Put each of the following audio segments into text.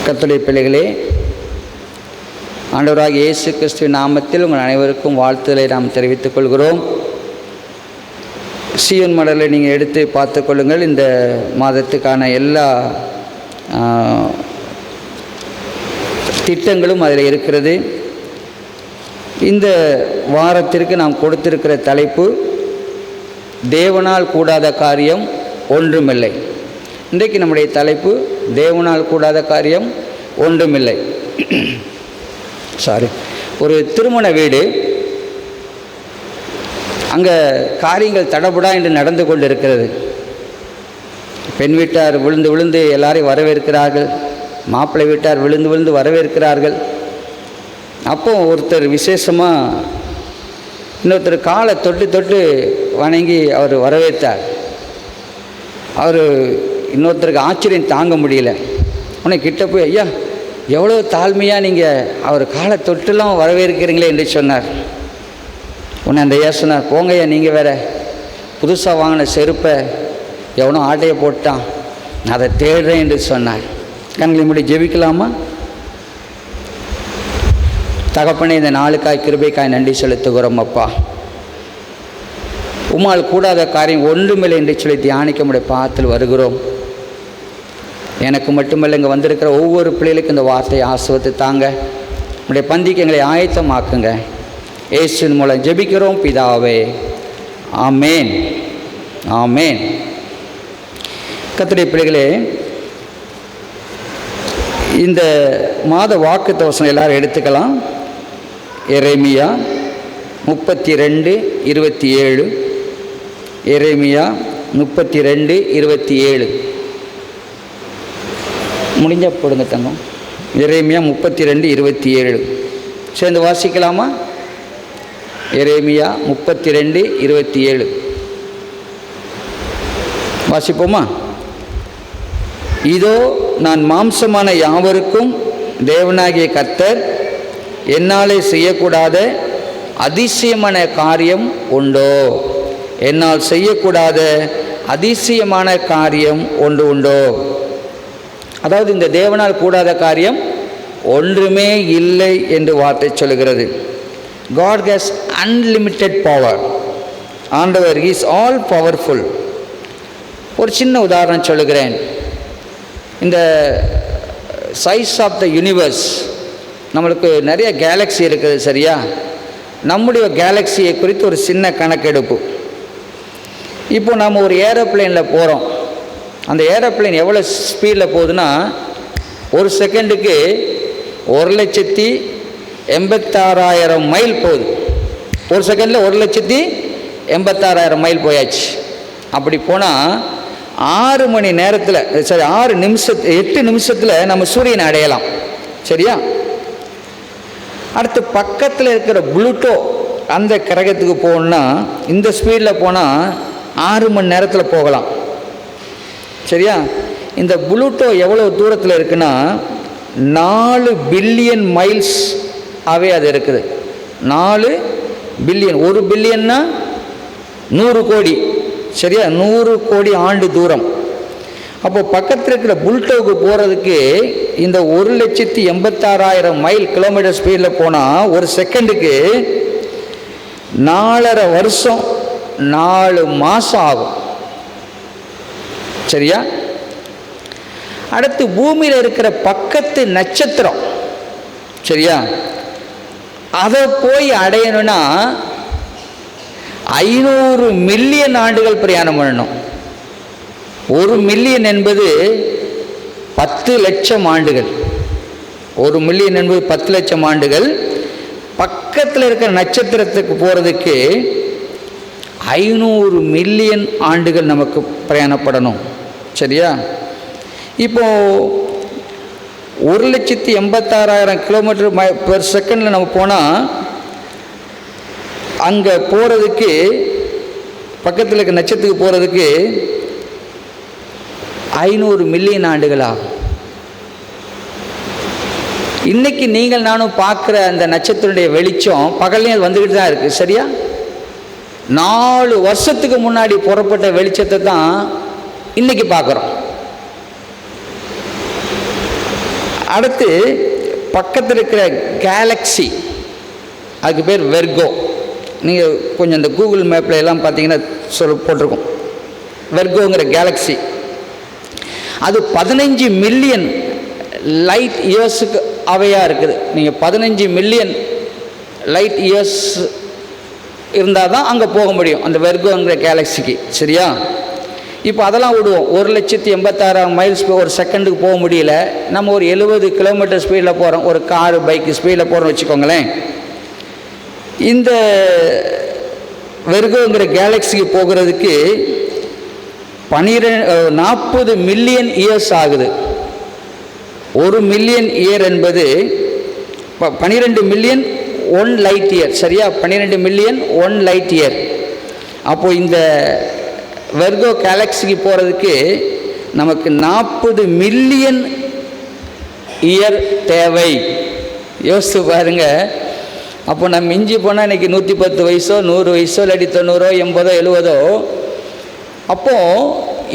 கர்த்தருடைய பிள்ளைகளே, ஆண்டவராகிய இயேசு கிறிஸ்துவின் நாமத்தில் உங்கள் அனைவருக்கும் வாழ்த்துதலை நாம் தெரிவித்துக் கொள்கிறோம். சீயோன் மடலை நீங்கள் எடுத்து பார்த்து கொள்ளுங்கள். இந்த மாதத்துக்கான எல்லா திட்டங்களும் அதில் இருக்கிறது. இந்த வாரத்திற்கு நாம் கொடுத்திருக்கிற தலைப்பு, தேவனால் கூடாத காரியம் ஒன்றுமில்லை. இன்றைக்கு நம்முடைய தலைப்பு, தேவனால் கூடாத காரியம் ஒன்றுமில்லை. ஒரு திருமண வீடு, அங்கே காரியங்கள் தடபுடா என்று நடந்து கொண்டு இருக்கிறது. பெண் வீட்டார் விழுந்து விழுந்து எல்லாரையும் வரவேற்கிறார்கள், மாப்பிள்ளை வீட்டார் விழுந்து விழுந்து வரவேற்கிறார்கள். அப்போ ஒருத்தர் விசேஷமாக இன்னொருத்தர் காலை தொட்டு தொட்டு வணங்கி அவர் வரவேற்றார். அவர் இன்னொருத்தருக்கு ஆச்சரியம் தாங்க முடியல. உடனே கிட்ட போய், ஐயா, எவ்வளோ தாழ்மையாக நீங்கள் அவர் காலை தொட்டுலாம் வரவேற்கிறீங்களே என்று சொன்னார். உடனே அந்த ஐயா சொன்னார், போங்கய்யா, நீங்கள் வேறு புதுசாக வாங்கின செருப்பை எவனோ ஆட்டையை போட்டான், நான் அதை தேடுறேன் என்று சொன்னார். கண்களை மூடி ஜெபிக்கலாமா? தகப்பனே, இந்த நாளுக்காய் கிருபைக்காய் நன்றி செலுத்துகிறோம். அப்பா, உம்மால் கூடாத காரியம் ஒன்றுமில்லை என்று சொல்லி தியானிக்க முடிய பாத்தில் வருகிறோம். எனக்கு மட்டுமல்ல, இங்கே வந்திருக்கிற ஒவ்வொரு பிள்ளைகளுக்கும் இந்த வார்த்தையை ஆசீர்வதித்து தாங்க. நம்முடைய பந்திக்கு எங்களை ஆயத்தமாக்குங்க. இயேசுவின் மூலம் ஜெபிக்கிறோம் பிதாவே, ஆமேன், ஆமேன். கர்த்தருடைய பிள்ளைகளே, இந்த மாத வாக்குத்தத்தம் எல்லாரும் எடுத்துக்கலாம். எரேமியா 32:27. எரேமியா 32:27 முடிஞ்ச போடுங்க தங்கம். எரேமியா 32:27 சேர்ந்து வாசிக்கலாமா? எரேமியா 32:27 வாசிப்போமா? இதோ, நான் மாம்சமான யாவருக்கும் தேவனாகிய கர்த்தர், என்னாலே செய்யக்கூடாத அதிசயமான காரியம் உண்டோ? என்னால் செய்யக்கூடாத அதிசயமான காரியம் ஒன்று உண்டோ? அதாவது இந்த தேவனால் கூடாத காரியம் ஒன்றுமே இல்லை என்று வார்த்தை சொல்கிறது. God has unlimited power. ஆண்டவர் is all powerful. ஒரு சின்ன உதாரணம் சொல்லுகிறேன். இந்த சைஸ் ஆஃப் த யூனிவர்ஸ், நம்மளுக்கு நிறைய கேலக்ஸி இருக்குது, சரியா? நம்முடைய கேலக்ஸியை குறித்து ஒரு சின்ன கணக்கெடுப்பு. இப்போ நம்ம ஒரு ஏரோப்ளேனில் போகிறோம். அந்த ஏரோப்ளேன் எவ்வளோ ஸ்பீடில் போகுதுன்னா, ஒரு செகண்டுக்கு 1,86,000 மைல் போகுது. ஒரு செகண்டில் 1,86,000 மைல் போயாச்சு. அப்படி போனால் 6 மணி நேரத்தில், 8 நிமிஷத்தில் நம்ம சூரியனை அடையலாம், சரியா? அடுத்து பக்கத்தில் இருக்கிற புளூட்டோ, அந்த கிரகத்துக்கு போகணுன்னா இந்த ஸ்பீடில் போனால் 6 மணி நேரத்தில் போகலாம், சரியா? இந்த புளூட்டோ எவ்வளோ தூரத்தில் இருக்குன்னா 4 பில்லியன் மைல்ஸ் ஆகவே அது இருக்குது. 4 பில்லியன், 1 பில்லியன்னா 100 கோடி, சரியா? 100 கோடி ஆண்டு தூரம். அப்போ பக்கத்தில் இருக்கிற புளூட்டோவுக்கு போகிறதுக்கு இந்த 1,86,000 மைல் கிலோமீட்டர் ஸ்பீடில் போனால் ஒரு செகண்டுக்கு 4.5 வருஷம் 4 மாதம் ஆகும், சரியா? அடுத்து பூமியில் இருக்கிற பக்கத்து நட்சத்திரம், சரியா, அதை போய் அடையணும்னா 500 மில்லியன் ஆண்டுகள் பிரயாணம் பண்ணணும். 1 மில்லியன் என்பது 10 லட்சம் ஆண்டுகள். 1 மில்லியன் என்பது 10 லட்சம் ஆண்டுகள். பக்கத்தில் இருக்கிற நட்சத்திரத்துக்கு போகிறதுக்கு 500 மில்லியன் ஆண்டுகள் நமக்கு பிரயாணப்படணும், சரியா? இப்போ 1,86,000 கிலோமீட்டர் பெர் செகண்டில் நம்ம போனால் அங்கே போகிறதுக்கு, பக்கத்தில் இருக்க நட்சத்திரத்துக்கு போகிறதுக்கு 500 மில்லியன் ஆண்டுகள் ஆகும். இன்றைக்கி நீங்கள் நானும் பார்க்குற அந்த நட்சத்திரனுடைய வெளிச்சம் பகல்லையும் வந்துக்கிட்டு தான் இருக்குது, சரியா? 4 வருஷத்துக்கு முன்னாடி புறப்பட்ட வெளிச்சத்தை தான் இன்றைக்கி பார்க்குறோம். அடுத்து பக்கத்தில் இருக்கிற கேலக்ஸி, அதுக்கு பேர் வெர்கோ. நீங்கள் கொஞ்சம் இந்த கூகுள் மேப்பில் எல்லாம் பார்த்தீங்கன்னா போட்டிருக்கோம் வெர்கோங்கிற கேலக்ஸி. அது 15 மில்லியன் லைட் இயர்ஸுக்கு அவையாக இருக்குது. நீங்கள் 15 மில்லியன் லைட் இயர்ஸ் இருந்தால் தான் அங்கே போக முடியும், அந்த வெர்கோங்கிற கேலக்சிக்கு. சரியா? இப்போ அதெல்லாம் விடுவோம். 1,86,000 மைல்ஸ் ஒரு செகண்டுக்கு போக முடியல. நம்ம ஒரு 70 கிலோமீட்டர் ஸ்பீடில் போகிறோம், ஒரு காரு பைக்கு ஸ்பீடில் போகிறோம்னு வச்சுக்கோங்களேன். இந்த வெர்கோங்கிற கேலக்சிக்கு போகிறதுக்கு 40 மில்லியன் இயர்ஸ் ஆகுது. 1 மில்லியன் இயர் என்பது 12 மில்லியன் 1 லைட் இயர். சரியா? 12 மில்லியன் 1 லைட் இயர். அப்போது இந்த வெர்கோ கேலக்சிக்கு போகிறதுக்கு நமக்கு 40 மில்லியன் இயர் தேவை. யோசித்து பாருங்க. அப்போ நம்ம மிஞ்சி போனால் இன்றைக்கி 110 வயசோ 100 வயசோ இல்லாட்டி 90, 80, 70. அப்போது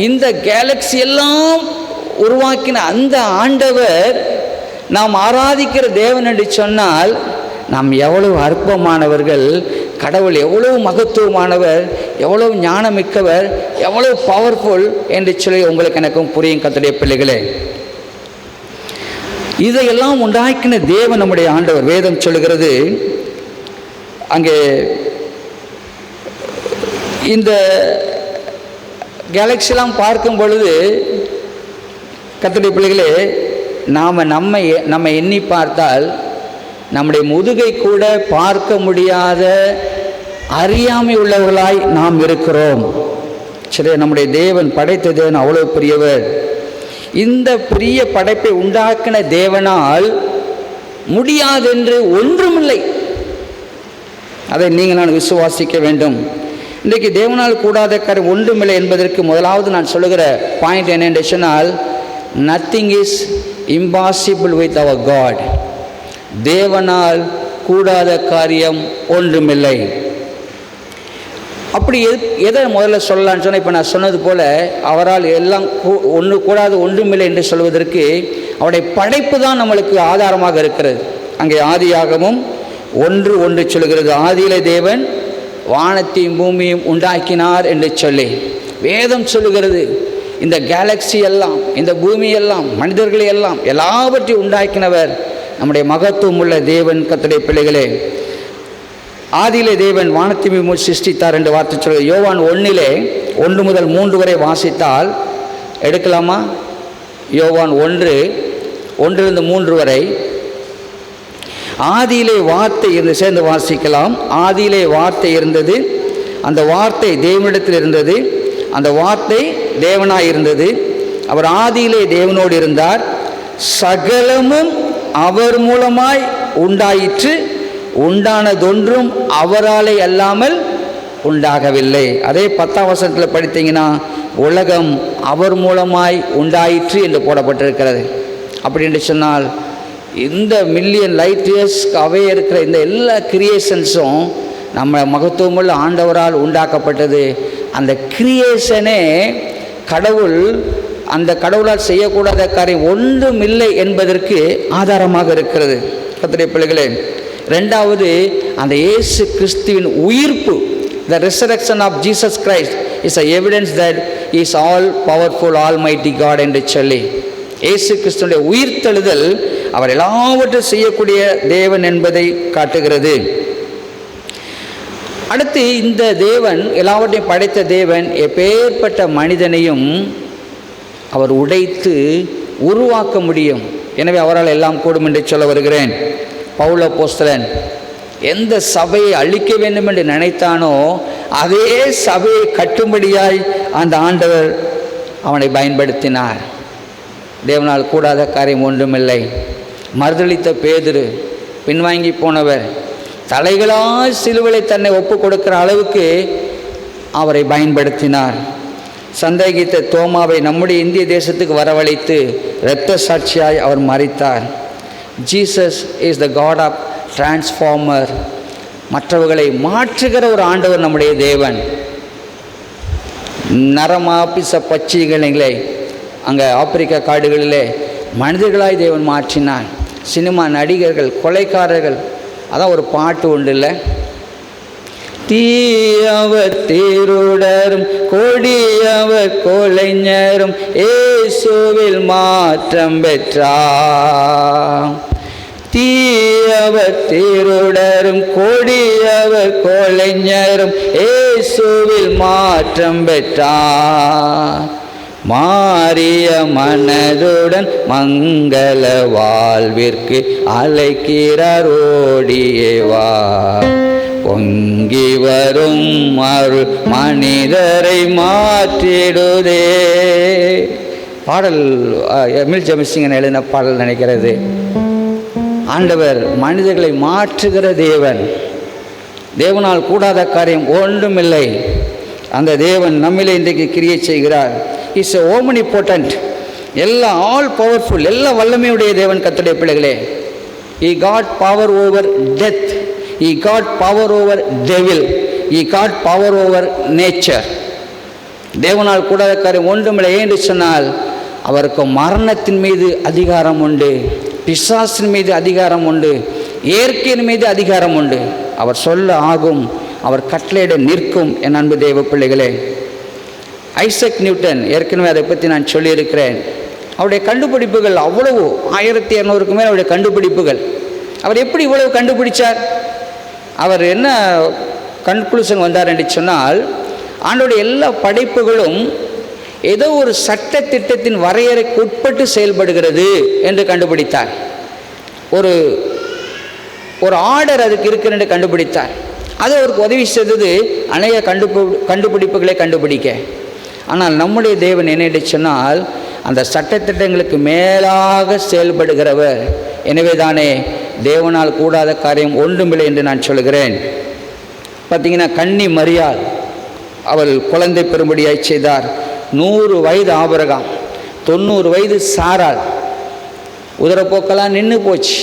இந்த கேலக்சி எல்லாம் உருவாக்கின அந்த ஆண்டவர் நாம் ஆராதிக்கிற தேவன் என்று சொன்னால் நாம் எவ்வளவு அற்பமானவர்கள், கடவுள் எவ்வளவு மகத்துவமானவர், எவ்வளவு ஞானமிக்கவர், எவ்வளவு பவர்ஃபுல் என்று சொல்லி உங்களுக்கு எனக்கும் புரியும் கர்த்தருடைய பிள்ளைகளே. இதையெல்லாம் உண்டாக்கின தேவன் நம்முடைய ஆண்டவர். வேதம் சொல்லுகிறது, அங்கே இந்த கேலக்சிலாம் பார்க்கும் பொழுது கர்த்தருடைய பிள்ளைகளே, நம்ம எண்ணி பார்த்தால் நம்முடைய முதுகை கூட பார்க்க முடியாத அறியாமை உள்ளவர்களாய் நாம் இருக்கிறோம். சரி, நம்முடைய தேவன், படைத்த தேவன் அவ்வளவு பெரியவர். இந்த பெரிய படைப்பை உண்டாக்கின தேவனால் முடியாதென்று ஒன்றுமில்லை. அதை நீங்கள் நான் விசுவாசிக்க வேண்டும். இன்றைக்கு தேவனால் கூடாத காரியம் ஒன்றுமில்லை என்பதற்கு முதலாவது நான் சொல்லுகிற பாயிண்ட் என்னென்று சொன்னால், nothing is impossible with our God. தேவனால் கூடாத காரியம் ஒன்றுமில்லை. அப்படி எதை முதல்ல சொல்லலான்னு சொன்னால், இப்போ நான் சொன்னது போல் அவரால் எல்லாம் கூடாது ஒன்றுமில்லை என்று சொல்வதற்கு அவருடைய படைப்பு தான் நம்மளுக்கு ஆதாரமாக இருக்கிறது. அங்கே ஆதியாகமும் 1:1 சொல்கிறது, ஆதியிலே தேவன் வானத்தையும் பூமியும் உண்டாக்கினார் என்று சொல்லி வேதம் சொல்லுகிறது. இந்த கேலக்சி எல்லாம், இந்த பூமி எல்லாம், மனிதர்களை எல்லாம், எல்லாவற்றையும் உண்டாக்கினவர் நம்முடைய மகத்துவம் உள்ள தேவன். கர்த்தருடைய பிள்ளைகளே, ஆதியிலே தேவன் வானத்தையும் சிருஷ்டித்தார் என்று வார்த்தை சொல்கிறது. யோவான் 1 முதல் 3 வரை வாசித்தால் எடுக்கலாமா? யோவான் 1 3 வரை. ஆதியிலே வார்த்தை இருந்து சேர்ந்து வாசிக்கலாம். ஆதியிலே வார்த்தை இருந்தது, அந்த வார்த்தை தேவனிடத்தில் இருந்தது, அந்த வார்த்தை தேவனாய் இருந்தது, அவர் ஆதியிலே தேவனோடு இருந்தார், சகலமும் அவர் மூலமாய் உண்டாயிற்று, உண்டானதொன்றும் அவராலே அல்லாமல் உண்டாகவில்லை. அதே 10ஆம் வசனத்தில் படித்தீங்கன்னா, உலகம் அவர் மூலமாய் உண்டாயிற்று என்று போடப்பட்டிருக்கிறது. அப்படி என்று சொன்னால் இந்த மில்லியன் லைட் இயர்ஸ்க்கு அவையே இருக்கிற இந்த எல்லா கிரியேஷன்ஸும் நம்ம மகத்துவமுள்ள ஆண்டவரால் உண்டாக்கப்பட்டது. அந்த கிரியேஷனே கடவுள், அந்த கடவுளால் செய்யக்கூடாத காரியம் ஒன்றும் இல்லை என்பதற்கு ஆதாரமாக இருக்கிறது. கர்த்தருடைய பிள்ளைகளே, ரெண்டாவது அந்த இயேசு கிறிஸ்துவின் உயிர்ப்பு, the resurrection of Jesus Christ is a evidence that he is all powerful almighty God என்று சொல்லி இயேசு கிறிஸ்துவினுடைய உயிர்த்தெழுதல் அவர் எல்லாவற்றையும் செய்யக்கூடிய தேவன் என்பதை காட்டுகிறது. அடுத்து இந்த தேவன், எல்லாவற்றையும் படைத்த தேவன், எப்பேற்பட்ட மனிதனையும் அவர் உடைத்து உருவாக்க முடியும். எனவே அவரால் எல்லாம் கூடும் என்று சொல்ல வருகிறேன். பவுல் அப்போஸ்தலன் எந்த சபையை அழிக்க வேண்டும் என்று நினைத்தானோ அதே சபையை கட்டும்படியாய் அந்த ஆண்டவர் அவனை பயன்படுத்தினார். தேவனால் கூடாத காரியம் ஒன்றுமில்லை. மறுதளித்த பேதுரு, பின்வாங்கி போனவர், தலைகளால் சிலுவையை தன்னை ஒப்பு கொடுக்கிற அளவுக்கு அவரை பயன்படுத்தினார். சந்தேகித்த தோமாவை நம்முடைய இந்திய தேசத்துக்கு வரவழைத்து இரத்த சாட்சியாய் அவர் மரித்தார். Jesus is the God of transformer. மற்றவர்களை மாற்றுகிற ஒரு ஆண்டவர் நம்முடைய தேவன். நரமாபிச பச்சைகளை அங்கே ஆப்பிரிக்கா காடுகளிலே மனிதர்களாய் தேவன் மாற்றினார். சினிமா நடிகர்கள், கொலைக்காரர்கள், அதான் ஒரு பாட்டு உண்டு இல்லை, தீயவர் திருடரும் கொடியவர் கொலைஞரும் இயேசுவில் மாற்றம் பெற்றார். தீயவர் திருடரும் கொடியவர் கொலைஞரும் இயேசுவில் மாற்றம் பெற்றார். மாறிய மனதுடன் மங்கள வாழ்விற்கு அழைக்கிறார் ஓடியேவா. பொங்கி வரும் அருள் மனிதரை மாற்றிடுதே. பாடல் எமில் ஜெமிசிங்கன் எழுதின பாடல் நினைக்கிறது. ஆண்டவர் மனிதர்களை மாற்றுகிற தேவன். தேவனால் கூடாத காரியம் ஒன்றுமில்லை. அந்த தேவன் நம்மிலே இன்றைக்கு கிரியை செய்கிறார். இஸ் ஓம்னிபோட்டன்ட், எல்லா ஆல் பவர்ஃபுல், எல்லா வல்லமையுடைய தேவன். கர்த்தருடைய பிள்ளைகளே, he got power over death, he got power over devil, he got power over nature. தேவனால் கூடாத காரியம் ஒன்றுமில்லை என்று சொன்னால் அவருக்கு மரணத்தின் மீது அதிகாரம் உண்டு, பிசாசின் மீது அதிகாரம் உண்டு, இயற்கையின் மீது அதிகாரம் உண்டு. அவர் சொல்ல ஆகும், அவர் கட்டளையிட நிற்கும். என் அன்பு தேவ பிள்ளைகளே, ஐசக் நியூட்டன், ஏற்கனவே அதை பற்றி நான் சொல்லியிருக்கிறேன். அவருடைய கண்டுபிடிப்புகள் அவ்வளவு 1200க்கு மேல் அவருடைய கண்டுபிடிப்புகள். அவர் எப்படி இவ்வளவு கண்டுபிடிச்சார்? அவர் என்ன கன்க்ளூஷன் வந்தார் என்று சொன்னால், ஆண்டோடைய எல்லா படைப்புகளும் ஏதோ ஒரு சட்ட திட்டத்தின் வரையறைக்கு உட்பட்டு செயல்படுகிறது என்று கண்டுபிடித்தார். ஒரு ஆர்டர் அதுக்கு இருக்கிறது என்று கண்டுபிடித்தார். அது அவருக்கு உதவி செய்தது அநேக கண்டுபிடிப்புகளை கண்டுபிடிக்க. ஆனால் நம்முடைய தேவன் என்ன சொன்னால், அந்த சட்டத்திட்டங்களுக்கு மேலாக செயல்படுகிறவர். எனவே தானே தேவனால் கூடாத காரியம் ஒன்றுமில்லை என்று நான் சொல்கிறேன். பார்த்தீங்கன்னா, கன்னி மரியாள் அவள் குழந்தை பெறும்படியாய் செய்தார். 100 வயது ஆபிரகாம், 90 வயது சாராள். உதரப்போக்கெல்லாம் நின்று போச்சு.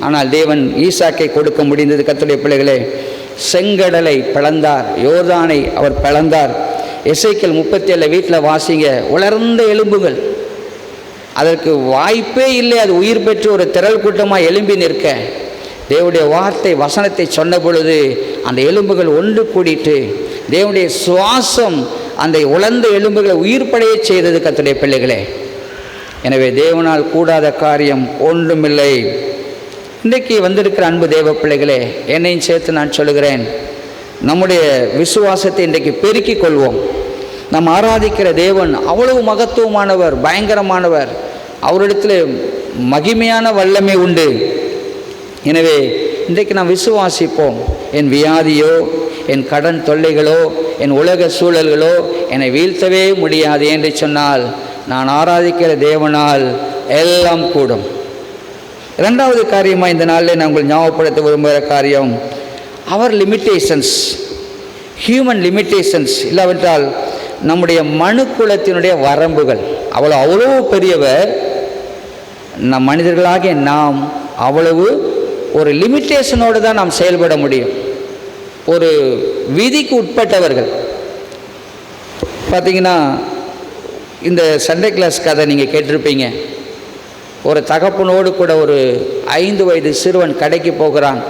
ஆனால் தேவன் ஈசாக்கை கொடுக்க முடிந்தது. கர்த்தருடைய பிள்ளைகளே, செங்கடலை பிளந்தார், யோர்தானை அவர் பிளந்தார். எசேக்கியேல் 37 வீட்டில் வாசிங்க, உலர்ந்த எலும்புகள், அதற்கு வாய்ப்பே இல்லை. அது உயிர் பெற்று ஒரு திரள் கூட்டமாக எழும்பி நிற்க தேவனுடைய வார்த்தை வசனத்தை சொன்ன பொழுது அந்த எலும்புகள் ஒன்று கூடிட்டு தேவனுடைய சுவாசம் அந்த உலர்ந்த எலும்புகளை உயிர்ப்படைய செய்தது. கர்த்தருடைய பிள்ளைகளே, எனவே தேவனால் கூடாத காரியம் ஒன்றுமில்லை. இன்றைக்கு வந்திருக்கிற அன்பு தேவ பிள்ளைகளே, என்னையும் சேர்த்து நான் சொல்லுகிறேன், நம்முடைய விசுவாசத்தை இன்றைக்கு பெருக்கிக் கொள்வோம். நாம் ஆராதிக்கிற தேவன் அவ்வளவு மகத்துவமானவர், பயங்கரமானவர். அவரிடத்தில் மகிமையான வல்லமை உண்டு. எனவே இன்றைக்கு நாம் விசுவாசிப்போம். என் வியாதியோ, என் கடன் தொல்லைகளோ, என் உலக சூழல்களோ என்னை வீழ்த்தவே முடியாது என்று சொன்னால், நான் ஆராதிக்கிற தேவனால் எல்லாம் கூடும். இரண்டாவது காரியமாக இந்த நாளில் நான் உங்கள் ஞாபகப்படுத்த விரும்புகிற காரியம், அவர் லிமிட்டேஷன்ஸ், ஹியூமன் லிமிட்டேஷன்ஸ். இல்லாவிட்டால் நம்முடைய மனுக்குலத்தினுடைய வரம்புகள். அவ்வளோ பெரியவர். நம் மனிதர்களாகிய நாம் அவ்வளவு ஒரு லிமிட்டேஷனோடு தான் நாம் செயல்பட முடியும். ஒரு விதிக்கு உட்பட்டவர்கள். பார்த்தீங்கன்னா, இந்த சண்டே கிளாஸ் கதை நீங்கள் கேட்டிருப்பீங்க. ஒரு தகப்பனோடு கூட ஒரு 5 வயது சிறுவன் கடைக்கு போகிறான்.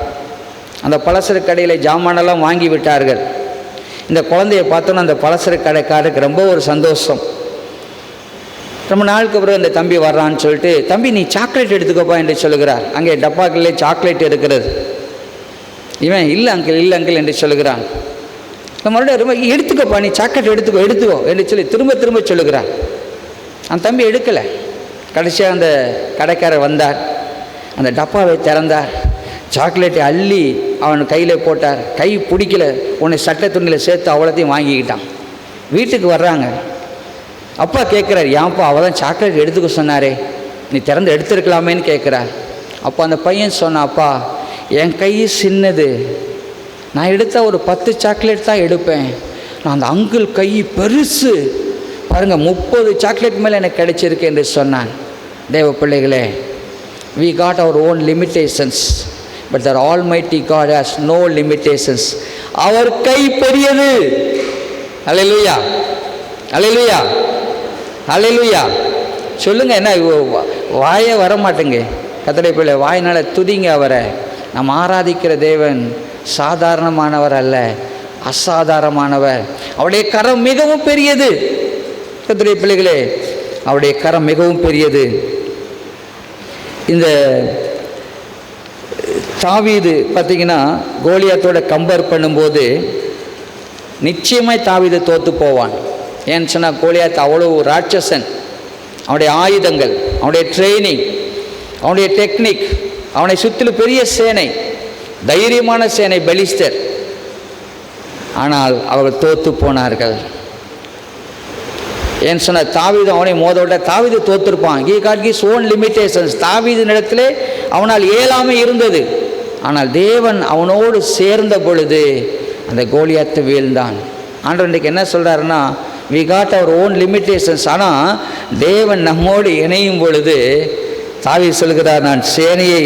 அந்த பலசர கடையில் ஜாமானெல்லாம் வாங்கி விட்டார்கள். இந்த குழந்தைய பார்த்தோன்னா அந்த பலசர கடைக்காரருக்கு ரொம்ப ஒரு சந்தோஷம். ரொம்ப நாளுக்கு அப்புறம் இந்த தம்பி வர்றான்னு சொல்லிட்டு, தம்பி நீ சாக்லேட் எடுத்துக்கப்பா என்று சொல்லுகிறார். அங்கே டப்பாக்களே சாக்லேட் இருக்கிறது. இவன் இல்லை அங்கிள், இல்லை அங்கிள் என்று சொல்லுகிறான். மறுபடியும் ரொம்ப எடுத்துக்கப்பா, நீ சாக்லேட் எடுத்துக்கோ என்று சொல்லி திரும்ப சொல்லுகிறான். அந்த தம்பி எடுக்கலை. கடைசியாக அந்த கடைக்காரர் வந்தார், அந்த டப்பாவை திறந்தார், சாக்லேட்டை அள்ளி அவன் கையில் போட்டார். கை பிடிக்கல, உன்னை சட்டை துணியில் சேர்த்து அவ்வளோத்தையும் வாங்கிக்கிட்டான். வீட்டுக்கு வர்றாங்க. அப்பா கேட்குறார், ஏன்ப்பா அவள் தான் சாக்லேட் எடுத்துக்க சொன்னாரே, நீ திறந்து எடுத்துருக்கலாமேன்னு கேட்குறார். அப்போ அந்த பையன் சொன்னாப்பா, என் கை சின்னது, நான் எடுத்தால் ஒரு 10 சாக்லேட் தான் எடுப்பேன். நான் அந்த அங்கிள் கை பெருசு பாருங்கள், 30 சாக்லேட் மேலே எனக்கு கிடைச்சிருக்கு என்று சொன்னான். தேவ பிள்ளைகளே, we got our own limitations, but the Almighty God has no limitations. அவர் கை பெரியது. அல்லேலூயா, அல்லேலூயா, அல்லேலூயா. சொல்லுங்க, என்ன வாயே வர மாட்டேங்க. கர்த்தருடைய பிள்ளை, வாயினால் துதிங்க அவரை. நாம் ஆராதிக்கிற தேவன் சாதாரணமானவர் அல்ல, அசாதாரணமானவர். அவருடைய கரம் மிகவும் பெரியது. கர்த்தருடைய பிள்ளைகளே, அவருடைய கரம் மிகவும் பெரியது. இந்த தாவீது பார்த்தீங்கன்னா கோலியாத்தோட கம்பேர் பண்ணும்போது நிச்சயமாய் தாவீது தோற்று போவான். ஏன்னு சொன்னால் கோலியாத் அவ்வளோ ராட்சசன். அவனுடைய ஆயுதங்கள், அவனுடைய ட்ரைனிங், அவனுடைய டெக்னிக், அவனை சுற்றிலும் பெரிய சேனை, தைரியமான சேனை, பெலிஸ்தர். ஆனால் அவர்கள் தோற்று போனார்கள். ஏன்னு சொன்னால் தாவீது அவனை மோதவிட்ட தாவீது தோற்றிருப்பான். He got his own limitations. தாவீதின் இடத்துல அவனால் இயலாமை இருந்தது. ஆனால் தேவன் அவனோடு சேர்ந்த பொழுது அந்த கோலியாத்தை வீழ்ந்தான். ஆண்டவர் இன்றைக்கு என்ன சொல்கிறாருன்னா, we got our own limitations. ஆனால் தேவன் நம்மோடு இணையும் பொழுது தாவீது சொல்கிறார், நான் சேனையை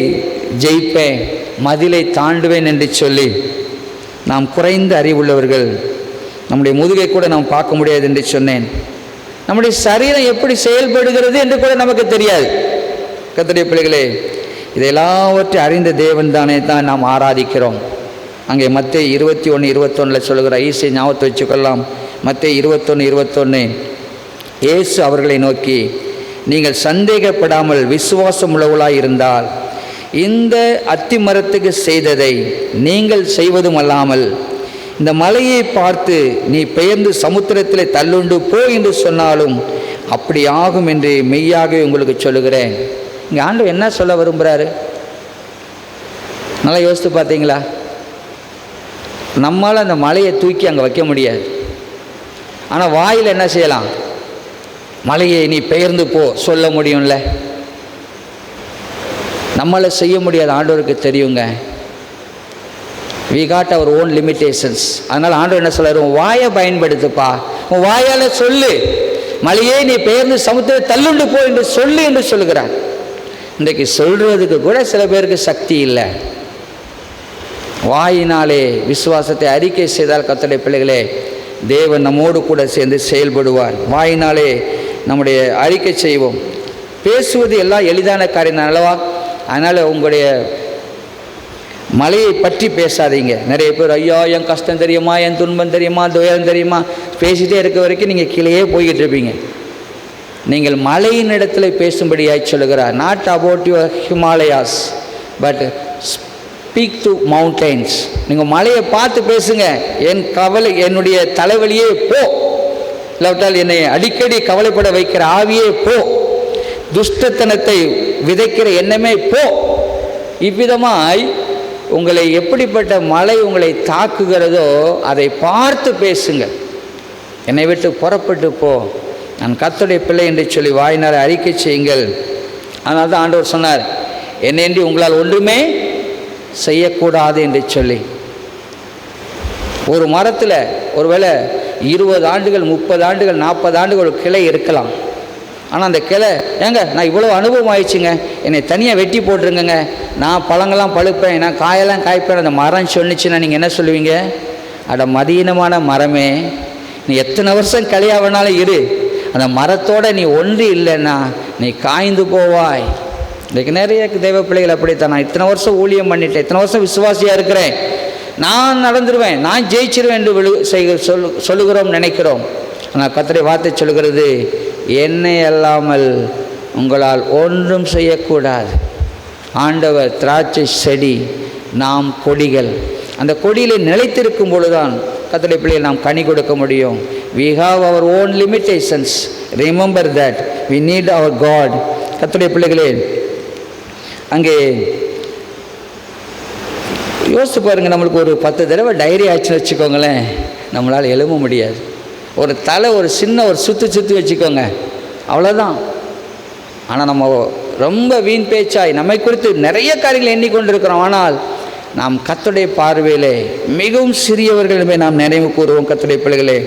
ஜெயிப்பேன், மதிலை தாண்டுவேன் என்று சொல்லி. நாம் குறைந்த அறிவுள்ளவர்கள், நம்முடைய முதுகை கூட நாம் பார்க்க முடியாது என்று சொன்னேன். நம்முடைய சரீரம் எப்படி செயல்படுகிறது என்று கூட நமக்கு தெரியாது. கர்த்தருடைய பிள்ளைகளே, இதை எல்லாவற்றையும் அறிந்த தேவன் தானே தான் நாம் ஆராதிக்கிறோம். அங்கே மத்தேயு 21:21 சொல்லுகிற ஈஸியை ஞாபகத்தை வச்சுக்கொள்ளலாம். மத்தேயு 21:21, இயேசு அவர்களை நோக்கி, நீங்கள் சந்தேகப்படாமல் விசுவாசம் உள்ளவர்களாய் இருந்தால் இந்த அத்தி மரத்துக்கு செய்ததை நீங்கள் செய்வதும் அல்லாமல் இந்த மலையை பார்த்து நீ பெயர்ந்து சமுத்திரத்தில் தள்ளுண்டு போ என்று சொன்னாலும் அப்படி ஆகும் என்று மெய்யாக உங்களுக்கு சொல்லுகிறேன். இங்கே ஆண்டவர் என்ன சொல்ல விரும்புகிறாரு? நல்லா யோசித்து பார்த்தீங்களா? நம்மளால் அந்த மலையை தூக்கி அங்கே வைக்க முடியாது. ஆனால் வாயில் என்ன செய்யலாம்? மலையை நீ பெயர்ந்து போ சொல்ல முடியும்ல. நம்மளால் செய்ய முடியாது, ஆண்டவருக்கு தெரியுங்க. We got our own limitations. அதனால் ஆண்டவர் என்ன சொல்கிறார்? உன் வாயை பயன்படுத்துப்பா, உன் வாயால் சொல்லு, மலையே நீ பெயர்ந்து சமுத்திரம் தள்ளுண்டு போ என்று சொல்லு என்று சொல்லுகிறார். இன்றைக்கு சொல்கிறதுக்கு கூட சில பேருக்கு சக்தி இல்லை. வாயினாலே விசுவாசத்தை அறிக்கை செய்தால் கர்த்தருடைய பிள்ளைகளே, தேவன் நம்மோடு கூட சேர்ந்து செயல்படுவார். வாயினாலே நம்முடைய அறிக்கை செய்வோம். பேசுவது எல்லாம் எளிதான காரியம் தான் அல்லவா? அதனால் உங்களுடைய மலையை பற்றி பேசாதீங்க. நிறைய பேர் ஐயா என் கஷ்டம் தெரியுமா, என் துன்பம் தெரியுமா, துயரம் தெரியுமா, பேசிகிட்டே இருக்க வரைக்கும் நீங்கள் கீழேயே போய்கிட்டு இருப்பீங்க. நீங்கள் மலையின் இடத்துல பேசும்படியாய் சொல்லுகிறார். Not about your Himalayas but speak to mountains. நீங்கள் மலையை பார்த்து பேசுங்க. என் கவலை, என்னுடைய தலைவலியே போ, இல்லாவிட்டால் என்னை அடிக்கடி கவலைப்பட வைக்கிற ஆவியே போ, துஷ்டத்தனத்தை விதைக்கிற எண்ணமே போ. இவ்விதமாய் உங்களை எப்படிப்பட்ட மலை உங்களை தாக்குகிறதோ அதை பார்த்து பேசுங்க. என்னை விட்டு புறப்பட்டு போ, நான் கர்த்தருடைய பிள்ளை என்று சொல்லி வாயினால அறிக்கை செய்யுங்கள். அதனால தான் ஆண்டவர் சொன்னார், என்னென்று உங்களால் ஒன்றுமே செய்யக்கூடாது என்று சொல்லி. ஒரு மரத்தில் ஒருவேளை 20 ஆண்டுகள் 30 ஆண்டுகள் 40 ஆண்டுகள் ஒரு கிளை இருக்கலாம். ஆனால் அந்த கிளை, ஏங்க நான் இவ்வளோ அனுபவம் ஆயிடுச்சுங்க, என்னை தனியாக வெட்டி போட்டுருங்கங்க, நான் பழங்கள்லாம் பழுப்பேன், நான் காயெல்லாம் காய்ப்பேன் அந்த மரம் சொன்னிச்சுன்னா நீங்கள் என்ன சொல்லுவீங்க? அட மதீனமான மரமே, நீ எத்தனை வருஷம் கிளையாக வேணாலும் இரு, அந்த மரத்தோடு நீ ஒன்று இல்லைன்னா நீ காய்ந்து போவாய். இன்றைக்கு நிறைய தெய்வ பிள்ளைகள் அப்படித்தான். நான் இத்தனை வருஷம் ஊழியம் பண்ணிட்டேன், இத்தனை வருஷம் விசுவாசியாக இருக்கிறேன், நான் நடந்துருவேன், நான் ஜெயிச்சிருவேன் என்று சொல்லுகிறோம், நினைக்கிறோம். ஆனால் கர்த்தருடைய வார்த்தை சொல்லுகிறது, என்னை அல்லாமல் உங்களால் ஒன்றும் செய்யக்கூடாது. ஆண்டவர் திராட்சை செடி, நாம் கொடிகள். அந்த கொடியில் நிலைத்திருக்கும் பொழுதுதான் கர்த்தருடைய பிள்ளைகள் நாம் கனி கொடுக்க முடியும். we have our own limitations, remember that, we need our God. கர்த்தருடைய பிள்ளைகளே, அங்கே யோசித்து பாருங்கள், நம்மளுக்கு ஒரு 10 தடவை டைரி ஆச்சுன்னு வச்சுக்கோங்களேன், நம்மளால் எழும்ப முடியாது. ஒரு தலை ஒரு சின்ன ஒரு சுற்றி வச்சுக்கோங்க, அவ்வளோதான். ஆனால் நம்ம ரொம்ப வீண் பேச்சாய் நம்மை குறித்து நிறைய காரியங்களை எண்ணிக்கொண்டிருக்கிறோம். ஆனால் நாம் கர்த்தருடைய பார்வையிலே மிகவும் சிறியவர்களுமே நாம் நினைவு கூறுவோம். கர்த்தருடைய பிள்ளைகளே,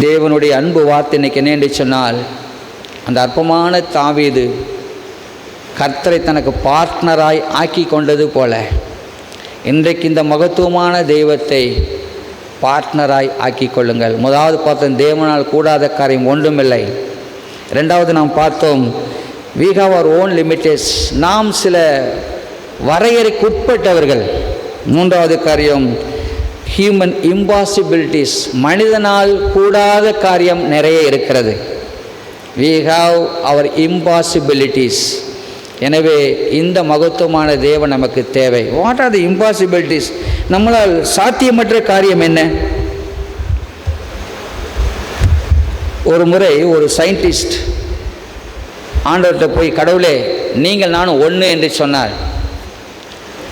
தேவனுடைய அன்பு வார்த்தை இன்னைக்கு என்ன என்று சொன்னால், அந்த அற்பமான தாவீது கர்த்தரை தனக்கு பார்ட்னராய் ஆக்கி கொண்டது போல இன்றைக்கு இந்த மகத்துவமான தெய்வத்தை பார்ட்னராய் ஆக்கி கொள்ளுங்கள். முதலாவது பார்த்தோம், தேவனால் கூடாத காரியம் ஒன்றுமில்லை. ரெண்டாவது நாம் பார்த்தோம், we have our own limits, நாம் சில வரையறைக்குட்பட்டவர்கள். மூன்றாவது காரியம், ஹியூமன் இம்பாசிபிலிட்டிஸ், மனிதனால் கூடாத காரியம் நிறைய இருக்கிறது. we have our impossibilities. எனவே இந்த மகத்துவமான தேவன் நமக்கு தேவை. What are the impossibilities? நம்மளால் சாத்தியமற்ற காரியம் என்ன? ஒரு முறை ஒரு சயின்டிஸ்ட் ஆண்டவர்கிட்ட போய், கடவுளே நீங்கள் நானும் ஒன்று என்று சொன்னார்.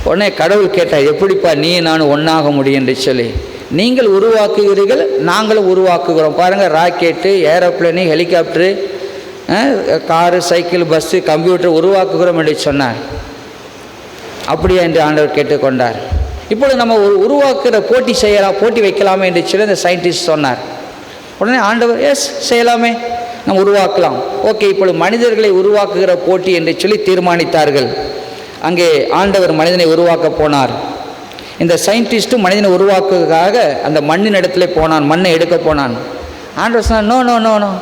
உடனே கடவுள் கேட்டார், எப்படிப்பா நீ நானும் ஒன்றாக முடியும் என்று சொல்லி. நீங்கள் உருவாக்குகிறீர்கள், நாங்களும் உருவாக்குகிறோம். பாருங்கள், rocket, aeroplane, helicopter, car, cycle, bus, computer உருவாக்குகிறோம் என்று சொன்னார். அப்படியா என்று ஆண்டவர் கேட்டுக்கொண்டார். இப்பொழுது நம்ம ஒரு உருவாக்குகிற போட்டி வைக்கலாமே என்று சொல்லி அந்த சயின்டிஸ்ட் சொன்னார். உடனே ஆண்டவர், எஸ் செய்யலாமே, நம்ம உருவாக்கலாம். ஓகே, இப்பொழுது மனிதர்களை உருவாக்குகிற போட்டி என்று சொல்லி தீர்மானித்தார்கள். அங்கே ஆண்டவர் மனிதனை உருவாக்க போனார். இந்த சயின்டிஸ்ட்டும் மனிதனை உருவாக்குவதற்காக அந்த மண்ணின் இடத்துல போனான், மண்ணை எடுக்க போனான். ஆண்டவர் சொன்னார், no no no no,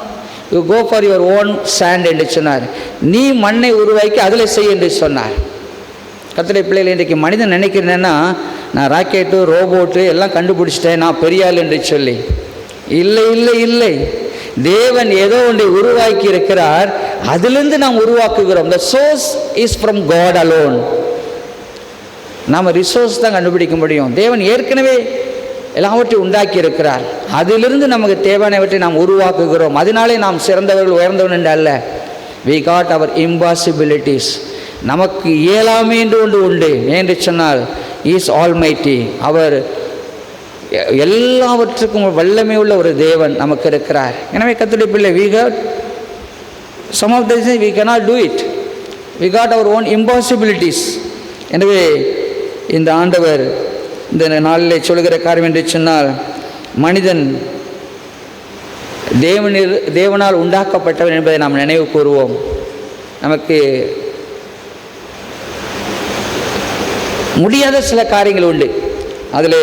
you go for your own sand என்று சொன்னார். நீ மண்ணை உருவாக்கி அதில் செய் என்று சொன்னார். கர்த்தருடைய பிள்ளைகள், இன்றைக்கு மனிதன் நினைக்கிறேன்னா, நான் ராக்கெட்டு, ரோபோட்டு எல்லாம் கண்டுபிடிச்சிட்டேன், நான் பெரிய ஆள் என்று சொல்லி. இல்லை இல்லை இல்லை, தேவன் ஏதோ ஒன்றை உருவாக்கி இருக்கிறார், அதிலிருந்து நாம் உருவாக்குகிறோம். the source is from God alone. நாம் ரிசோர்ஸ் தான் கண்டுபிடிக்க முடியும். தேவன் ஏற்கனவே எல்லாவற்றையும் உண்டாக்கி இருக்கிறார், அதிலிருந்து நமக்கு தேவையானவற்றை நாம் உருவாக்குகிறோம். அதனாலே நாம் சிறந்தவர்கள், உயர்ந்தவன் என்று அல்ல. we got our impossibilities. நமக்கு இயலாமை என்று ஒன்று உண்டு. என்று சொன்னால் இஸ் ஆல்மைட்டி, அவர் எல்லாவற்றுக்கும் வல்லமை உள்ள ஒரு தேவன் நமக்கு இருக்கிறார். எனவே கர்த்தருடைய பிள்ளை, we got some of the things we cannot do it, we got our own impossibilities. எனவே இந்த ஆண்டவர் இந்த நாளிலே சொல்கிற காரியம் என்று சொன்னால், மனிதன் தேவனால் உண்டாக்கப்பட்டவன் என்பதை நாம் நினைவு கூறுவோம். நமக்கு முடியாத சில காரியங்கள் உண்டு. அதில்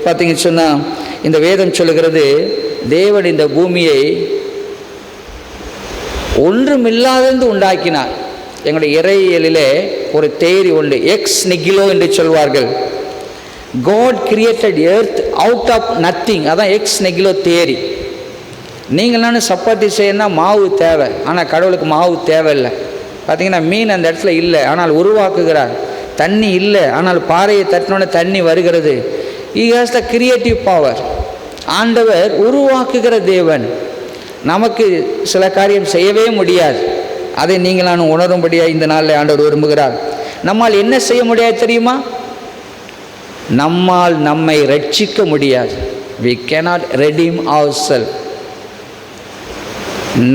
பார்த்தீங்கன்னு சொன்னால், இந்த வேதம் சொல்லுகிறது, தேவன் இந்த பூமியை ஒன்றுமில்லாதென்று உண்டாக்கினார். எங்களுடைய இறையியலிலே ஒரு தேரி உண்டு, எக்ஸ் நிகிலோ என்று சொல்வார்கள். God created earth out of nothing. அதான் எக்ஸ் நெகிலோ தேரி. நீங்கள் நானும் சப்பாத்தி செய்யணும்னா மாவு தேவை, ஆனால் கடவுளுக்கு மாவு தேவையில்லை. பார்த்தீங்கன்னா, மீன் அந்த இடத்துல இல்லை, ஆனால் உருவாக்குகிறார். தண்ணி இல்லை, ஆனால் பாறையை தட்டினோட தண்ணி வருகிறது. He has the creative power. ஆண்டவர் உருவாக்குகிற தேவன். நமக்கு சில காரியம் செய்யவே முடியாது, அதை நீங்கள் நான் உணரும்படியாக இந்த நாளில் ஆண்டவர் விரும்புகிறார். நம்மால் என்ன செய்ய முடியாது தெரியுமா? நம்மால் நம்மை ரட்சிக்க முடியாது. we cannot redeem ourselves.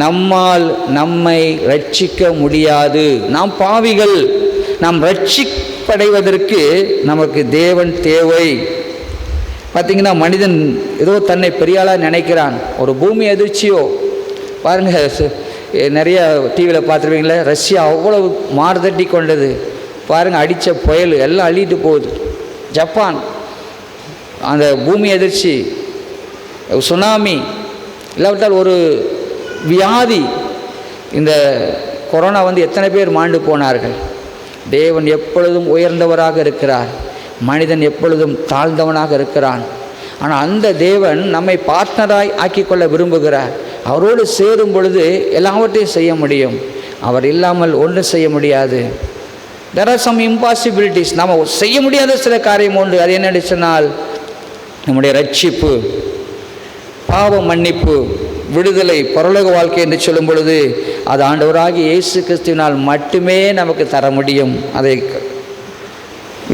நம்மால் நம்மை ரட்சிக்க முடியாது. நாம் பாவிகள். நாம் ரட்சிப்படைவதற்கு நமக்கு தேவன் தேவை. பார்த்திங்கன்னா, மனிதன் ஏதோ தன்னை பெரியாளாக நினைக்கிறான். ஒரு பூமி அதிர்ச்சியோ பாருங்கள், நிறைய டிவியில் பார்த்துருவீங்களே, ரஷ்யா அவ்வளவு மாறுதட்டி கொண்டது பாருங்கள், அடித்த புயல் எல்லாம் அள்ளிட்டு போகுது. ஜப்பான் அந்த பூமி அதிர்ச்சி, சுனாமி, இல்லாவிட்டால் ஒரு வியாதி, இந்த கொரோனா எத்தனை பேர் மாண்டு போனார்கள். தேவன் எப்பொழுதும் உயர்ந்தவராக இருக்கிறார், மனிதன் எப்பொழுதும் தாழ்ந்தவனாக இருக்கிறான். ஆனால் அந்த தேவன் நம்மை பார்ட்னராய் ஆக்கிக்கொள்ள விரும்புகிறார். அவரோடு சேரும் பொழுது எல்லாவற்றையும் செய்ய முடியும். அவர் இல்லாமல் ஒன்றும் செய்ய முடியாது. there are some impossibilities. நாம் செய்ய முடியாத சில காரியம் உண்டு. அது என்னென்னு சொன்னால், நம்முடைய ரட்சிப்பு, பாவ மன்னிப்பு, விடுதலை, பரலோக வாழ்க்கை என்று சொல்லும் பொழுது அது ஆண்டவராகிய இயேசு கிறிஸ்துவினால் மட்டுமே நமக்கு தர முடியும். அதை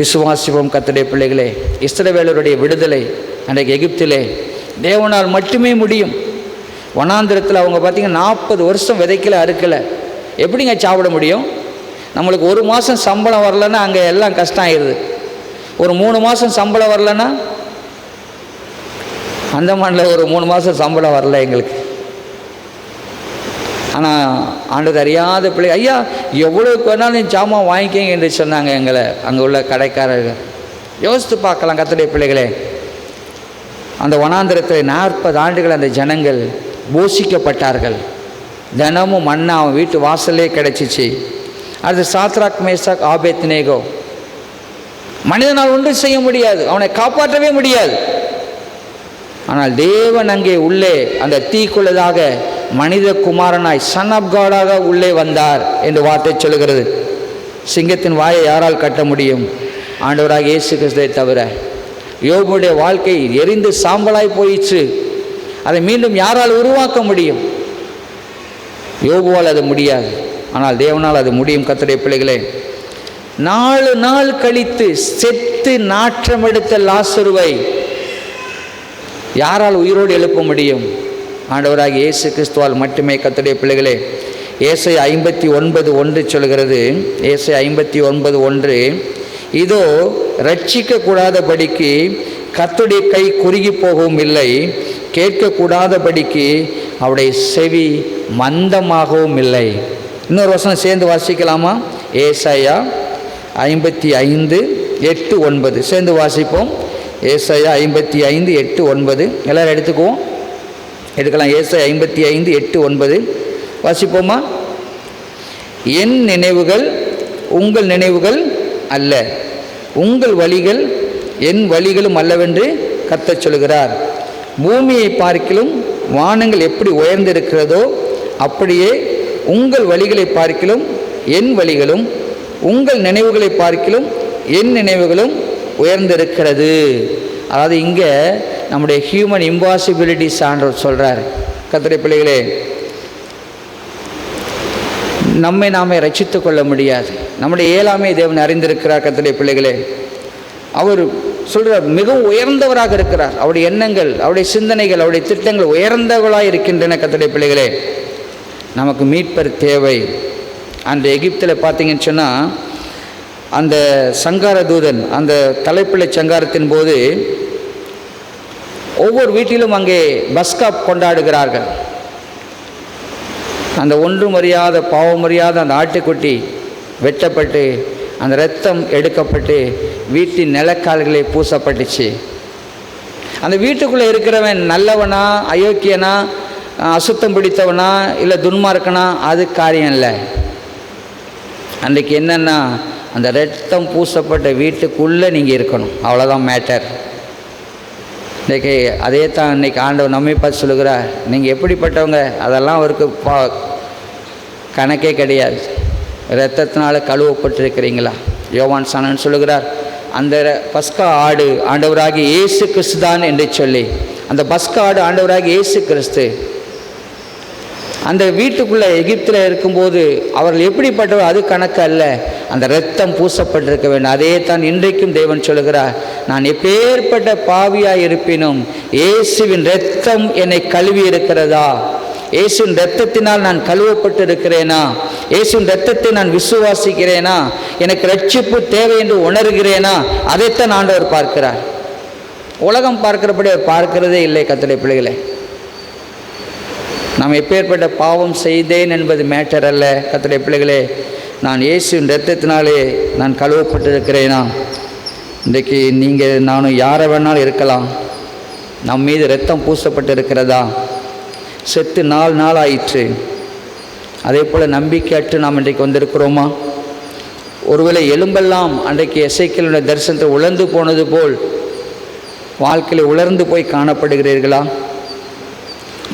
விசுவாசிப்போம் கர்த்தருடைய பிள்ளைகளே. இஸ்ரவேலருடைய விடுதலை அன்றைக்கு எகிப்திலே தேவனால் மட்டுமே முடியும். வனாந்திரத்தில் அவங்க பார்த்திங்கன்னா 40 வருஷம் விதைக்கலை, அறுக்கலை. எப்படிங்க சாப்பிட முடியும்? நம்மளுக்கு 1 மாதம் சம்பளம் வரலன்னா அங்கே எல்லாம் கஷ்டம் ஆயிடுது. ஒரு 3 மாதம் சம்பளம் வரலன்னா, அந்தமானில் ஒரு 3 மாதம் சம்பளம் வரல எங்களுக்கு. ஆனால் ஆண்டவர் அறியாத பிள்ளை, ஐயா எவ்வளோக்கு வேணாலும் ஜாமான் வாங்கிக்கங்க என்று சொன்னாங்க எங்களை அங்கே உள்ள கடைக்காரர்கள். யோசித்து பார்க்கலாம் கர்த்தருடைய பிள்ளைகளே. அந்த வனாந்திரத்தில் 40 ஆண்டுகள் அந்த ஜனங்கள் போஷிக்கப்பட்டார்கள். தினமும் மண்ணா அவன் வீட்டு வாசல்லே கிடச்சிச்சு. அது சாத்ராக் மேசாக் ஆபேத்நேகோ. மனிதனால் ஒன்றும் செய்ய முடியாது, அவனை காப்பாற்றவே முடியாது. ஆனால் தேவன் அங்கே உள்ளே அந்த தீக்குள்ளதாக மனித குமாரனாய் சன் ஆஃப் காடாக உள்ளே வந்தார் என்று வார்த்தை சொல்கிறது. சிங்கத்தின் வாயை யாரால் கட்ட முடியும்? ஆண்டவராக இயேசு கிறிஸ்துவை தவிர. யோபுடைய வாழ்க்கை எரிந்து சாம்பலாய் போயிற்று. அதை மீண்டும் யாரால் உருவாக்க முடியும்? யோபுவால் அது முடியாது, ஆனால் தேவனால் அது முடியும். கர்த்தருடைய பிள்ளைகளே, 4 நாள் கழித்து செத்து நாற்றம் எடுத்த லாசருவை யாரால் உயிரோடு எழுப்ப முடியும்? ஆண்டவராக இயேசு கிறிஸ்துவால் மட்டுமே. கர்த்தருடைய பிள்ளைகளே, ஏசாயா 59:1 சொல்கிறது. ஏசாயா 59:1, இதோ ரட்சிக்கக்கூடாதபடிக்கு கர்த்தருடைய கை குறுகி போகவும் இல்லை, கேட்கக்கூடாதபடிக்கு அவருடைய செவி மந்தமாகவும் இல்லை. இன்னொரு வசனம் சேர்ந்து வாசிக்கலாமா? ஏசாயா 55:8-9 சேர்ந்து வாசிப்போம். ஏசாயா 55:8-9 எல்லோரும் எடுத்துக்குவோம், எடுக்கலாம். ஏசாயா 55:8-9 வாசிப்போமா? என் நினைவுகள் உங்கள் நினைவுகள் அல்ல, உங்கள் வழிகள் என் வழிகளும் அல்லவென்று கர்த்தர் சொல்கிறார். பூமியை பார்க்கிலும் வானங்கள் எப்படி உயர்ந்திருக்கிறதோ அப்படியே உங்கள் வழிகளை பார்க்கிலும் என் வழிகளும், உங்கள் நினைவுகளை பார்க்கிலும் என் நினைவுகளும் உயர்ந்திருக்கிறது. அதாவது இங்கே நம்முடைய ஹியூமன் இம்பாசிபிலிட்டி சான்றோர் சொல்கிறார். கர்த்தருடைய பிள்ளைகளே, நம்மை நாமே ரட்சித்து கொள்ள முடியாது. நம்முடைய இயலாமை தேவன் அறிந்திருக்கிறார். கர்த்தருடைய பிள்ளைகளே, அவர் சொல்கிறார் மிகவும் உயர்ந்தவராக இருக்கிறார். அவருடைய எண்ணங்கள், அவருடைய சிந்தனைகள், அவருடைய திட்டங்கள் உயர்ந்தவர்களாக இருக்கின்றன. கர்த்தருடைய பிள்ளைகளே, நமக்கு மீட்பர் தேவை. அந்த எகிப்தில் பார்த்தீங்கன்னு சொன்னால், அந்த சங்கார தூதன் அந்த தலைப்பிள்ளை சங்காரத்தின் போது ஒவ்வொரு வீட்டிலும் அங்கே பஸ்கா கொண்டாடுகிறார்கள். அந்த ஒன்றும் அறியாத பாவம் அறியாத அந்த ஆட்டுக்குட்டி வெட்டப்பட்டு அந்த இரத்தம் எடுக்கப்பட்டு வீட்டின் நிலக்கால்களை பூசப்பட்டுச்சு. அந்த வீட்டுக்குள்ளே இருக்கிறவன் நல்லவனா, அயோக்கியனா, அசுத்தம் பிடித்தவனா, இல்லை துன்மார்க்கனா, அது காரியம் இல்லை. அன்றைக்கு என்னென்னா, அந்த இரத்தம் பூசப்பட்ட வீட்டுக்குள்ளே நீங்கள் இருக்கணும், அவ்வளோதான் மேட்டர். இன்றைக்கி அதே தான் இன்றைக்கி ஆண்டவர் நம்மை பார்த்து சொல்லுகிறார், நீங்கள் எப்படிப்பட்டவங்க அதெல்லாம் அவருக்கு கணக்கே கிடையாது. இரத்தத்தினால கழுவப்பட்டிருக்கிறீங்களா? யோவான் சாணன் சொல்லுகிறார், அந்த பஸ்கா ஆடு ஆண்டவராகி இயேசு கிறிஸ்து தான் என்று சொல்லி, அந்த பஸ்கா ஆடு ஆண்டவராகி இயேசு கிறிஸ்து அந்த வீட்டுக்குள்ளே எகிப்தில் இருக்கும்போது அவர்கள் எப்படிப்பட்டவர் அது கணக்கு அல்ல, அந்த இரத்தம் பூசப்பட்டிருக்க வேண்டும். அதே தான் இன்றைக்கும் தேவன் சொல்லுகிறார், நான் எப்பேற்பட்ட பாவியாய் இருப்பினும் இயேசுவின் இரத்தம் என்னை கழுவி இருக்கிறதா? இயேசுவின் இரத்தத்தினால் நான் கழுவப்பட்டு இருக்கிறேனா? இயேசுவின் இரத்தத்தை நான் விசுவாசிக்கிறேனா? எனக்கு ரட்சிப்பு தேவை என்று உணர்கிறேனா? அதைத்தான் ஆண்டவர் பார்க்கிறார். உலகம் பார்க்கிறபடி அவர் பார்க்கிறதே இல்லை. கர்த்தருடைய பிள்ளைகளே, நாம் எப்பேற்பட்ட பாவம் செய்தேன் என்பது மேட்டர் அல்ல. கர்த்தருடைய பிள்ளைகளே, நான் இயேசுவின் இரத்தத்தினாலே நான் கழுவப்பட்டிருக்கிறேனா? இன்றைக்கு நீங்கள் நானும் யாரை வேணாலும் இருக்கலாம், நம் மீது இரத்தம் பூசப்பட்டு இருக்கிறதா? செத்து 4 நாள் ஆயிற்று. அதே போல் நம்பிக்கையற்று நாம் இன்றைக்கு வந்திருக்கிறோமா? ஒருவேளை எலும்பெல்லாம் அன்றைக்கு எசேக்கியேலுடைய தரிசனத்தை உலர்ந்து போனது போல் வாழ்க்கையில் உலர்ந்து போய் காணப்படுகிறீர்களா?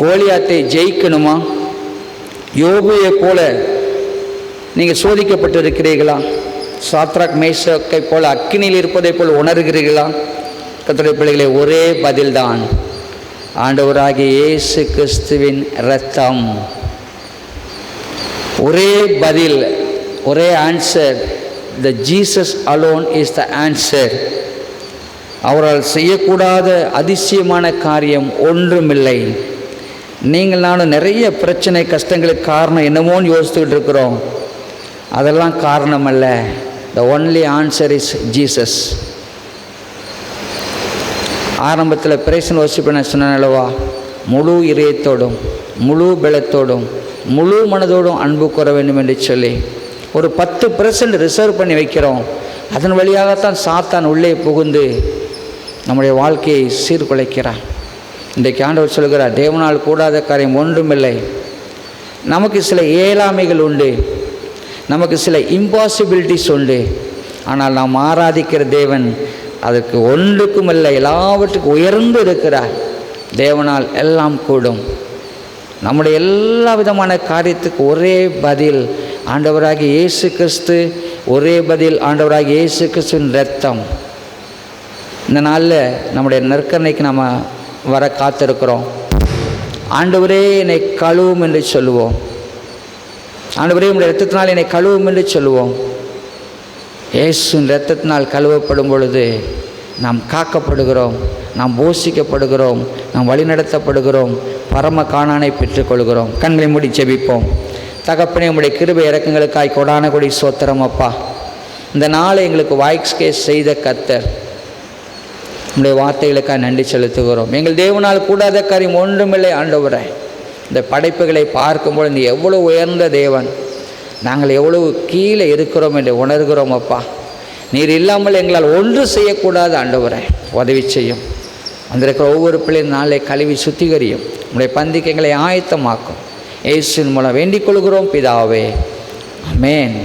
கோலியாத்தை ஜெயிக்கணுமா? யோபுவை போல நீங்கள் சோதிக்கப்பட்டு இருக்கிறீர்களா? சாத்ராக் மேஷக்கை போல அக்கினியில் இருப்பதை போல் உணர்கிறீர்களா? கர்த்தருடைய பிள்ளைகளே, ஒரே பதில்தான், ஆண்டவராகிய இயேசு கிறிஸ்துவின் இரத்தம். ஒரே பதில், ஒரே answer. The Jesus alone is the answer. அவரால் செய்யக்கூடாத அதிசயமான காரியம் ஒன்றுமில்லை. நீங்கள் நானும் நிறைய பிரச்சனை கஷ்டங்களுக்கு காரணம் என்னமோன்னு யோசித்துக்கிட்டு இருக்கிறோம். அதெல்லாம் காரணம் அல்ல. The only answer is Jesus. ஆரம்பத்தில் பிரேசன் வசிப்பு நான் சொன்னேன் அல்லவா, முழு இதயத்தோடும் முழு பலத்தோடும் முழு மனதோடும் அன்பு கூற வேண்டும் என்று சொல்லி ஒரு 10% ரிசர்வ் பண்ணி வைக்கிறோம். அதன் வழியாகத்தான் சாத்தான் உள்ளே புகுந்து நம்முடைய வாழ்க்கையை சீர்குலைக்கிறான். இன்றைக்கு ஆண்டவர் சொல்கிறார், தேவனால் கூடாத காரியம் ஒன்றுமில்லை. நமக்கு சில இயலாமைகள் உண்டு, நமக்கு சில இம்பாசிபிலிட்டிஸ் உண்டு. ஆனால் நாம் ஆராதிக்கிற தேவன் அதற்கு ஒன்றுக்கும் இல்லை, எல்லாவற்றுக்கும் உயர்ந்து இருக்கிறார். தேவனால் எல்லாம் கூடும். நம்முடைய எல்லா விதமான காரியத்துக்கு ஒரே பதில் ஆண்டவராகிய இயேசு கிறிஸ்து, ஒரே பதில் ஆண்டவராகிய இயேசு கிறிஸ்துவின் இரத்தம். இந்த நாளில் நம்முடைய நற்கரணைக்கு நம்ம வர காத்திருக்கிறோம். ஆண்டவரே என்னை கழுவும் என்று சொல்லுவோம். ஆண்டவரே உம்முடைய இரத்தத்தினால் என்னை கழுவும் என்று சொல்லுவோம். இயேசுவின் இரத்தத்தினால் கழுவப்படும் பொழுது நாம் காக்கப்படுகிறோம், நாம் போஷிக்கப்படுகிறோம், நாம் வழிநடத்தப்படுகிறோம், பரம காணானை பெற்றுக்கொள்கிறோம். கண்களை மூடி ஜெபிப்போம். தகப்பனே, உம்முடைய கிருபை இரக்கங்களுக்காய் கொடான கொடி சோத்திரம் அப்பா. இந்த நாளை எங்களுக்கு வாய்ஸ்கே செய்த கர்த்தர், உம்முடைய வார்த்தைகளுக்காக நன்றி செலுத்துகிறோம். எங்கள் தேவனால் கூடாத காரியம் ஒன்றுமில்லை ஆண்டவரே. இந்த படைப்புகளை பார்க்கும்போது நீ எவ்வளோ உயர்ந்த தேவன், நாங்கள் எவ்வளவு கீழே இருக்கிறோம் என்று உணர்கிறோம் அப்பா. நீர் இல்லாமல் எங்களால் ஒன்று செய்யக்கூடாது ஆண்டவரே, உதவி செய்யும். வந்திருக்கிற ஒவ்வொரு பிள்ளையும் நாளை கழுவி சுத்திகரியும். உங்களுடைய பந்திக்கு எங்களை ஆயத்தமாக்கும். இயேசுவின் மூலம் வேண்டிக் கொள்கிறோம் பிதாவே, ஆமென்.